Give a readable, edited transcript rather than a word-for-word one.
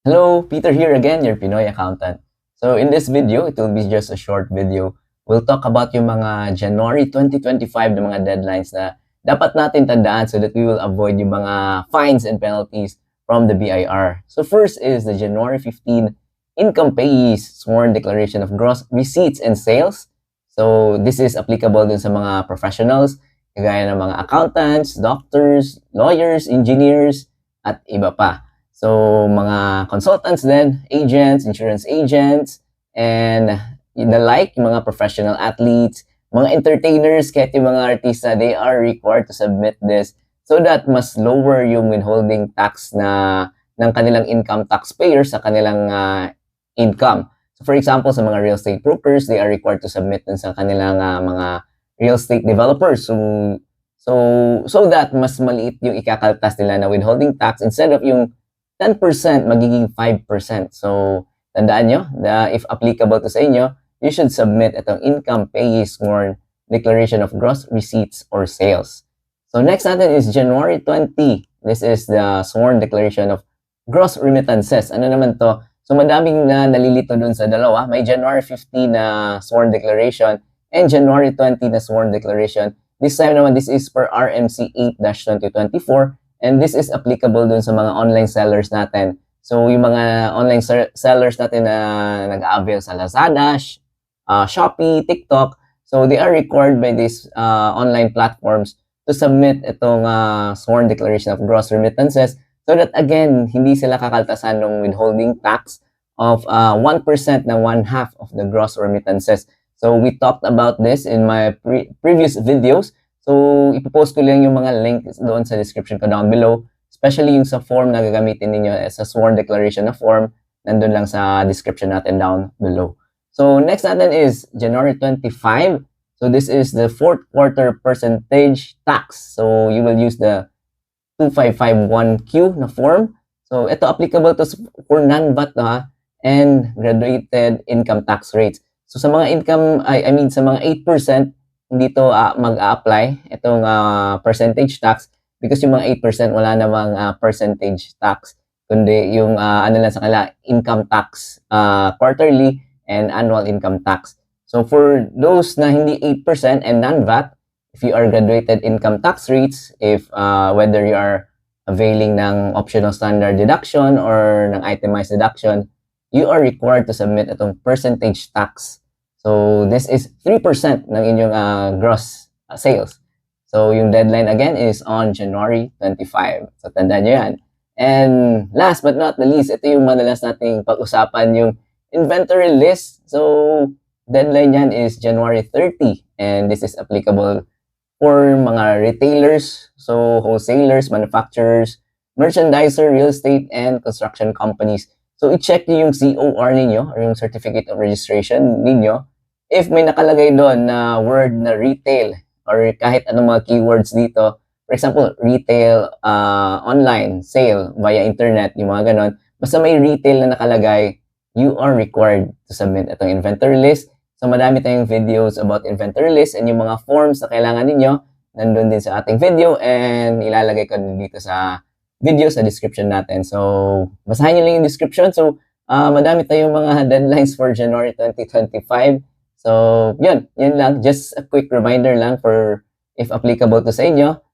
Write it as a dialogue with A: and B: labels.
A: Hello, Peter here again, your Pinoy accountant. So in this video, it will be just a short video. We'll talk about yung mga January 2025 na mga deadlines na dapat natin tandaan so that we will avoid yung mga fines and penalties from the BIR. So first is the January 15 income payees sworn declaration of gross receipts and sales. So this is applicable dun sa mga professionals, kagaya ng mga accountants, doctors, lawyers, engineers, at iba pa. So, mga consultants din, agents, insurance agents, and the like, yung mga professional athletes, mga entertainers, kahit yung mga artista, they are required to submit this so that mas lower yung withholding tax na ng kanilang income taxpayer sa kanilang income. So, for example, sa mga real estate brokers, they are required to submit dun sa kanilang mga real estate developers. So that mas maliit yung ikakaltas nila na withholding tax instead of yung 10% magiging 5%. So, tandaan nyo, if applicable to sa inyo, you should submit itong income payee sworn declaration of gross receipts or sales. So, next natin is January 20. This is the sworn declaration of gross remittances. Ano naman to? So, madaming na nalilito dun sa dalawa. May January 15 na sworn declaration and January 20 na sworn declaration. This time naman, this is per RMC 8-2024. And this is applicable dun sa mga online sellers natin. So, yung mga online sellers natin na nag-avail sa Lazada, Shopee, TikTok, so they are required by these online platforms to submit itong sworn declaration of gross remittances so that again, hindi sila kakaltasan ng withholding tax of 1% na 1/2 of the gross remittances. So, we talked about this in my previous videos. So, ipopost ko lang yung mga links doon sa description ko down below. Especially yung sa form na gagamitin ninyo sa sworn declaration na form. Nandun lang sa description natin down below. So, next natin is January 25. So, this is the fourth quarter percentage tax. So, you will use the 2551Q na form. So, ito applicable to for non-VAT and graduated income tax rates. So, sa mga income, sa mga 8%, hindi to mag-a-apply itong percentage tax because yung mga 8% wala namang percentage tax kundi yung ano lang sa kanila income tax quarterly and annual income tax. So for those na hindi 8% and non-VAT, if you are graduated income tax rates, if whether you are availing ng optional standard deduction or ng itemized deduction, you are required to submit itong percentage tax. So, this is 3% ng inyong gross sales. So, yung deadline again is on January 25. So, tandaan nyo yan. And last but not the least, ito yung madalas nating pag-usapan, yung inventory list. So, deadline yan is January 30. And this is applicable for mga retailers, so wholesalers, manufacturers, merchandiser, real estate, and construction companies. So, i-check nyo yung COR ninyo or yung Certificate of Registration ninyo. If may nakalagay doon na word na retail or kahit anong mga keywords dito, for example, retail, online, sale, via internet, yung mga ganon, basta may retail na nakalagay, you are required to submit itong inventory list. So, madami tayong videos about inventory list and yung mga forms na kailangan ninyo, nandun din sa ating video and ilalagay ko din dito sa video sa description natin. So, basahin nyo lang yung description. So, madami tayong mga deadlines for January 2025. So, yun lang. Just a quick reminder lang for if applicable to sa inyo.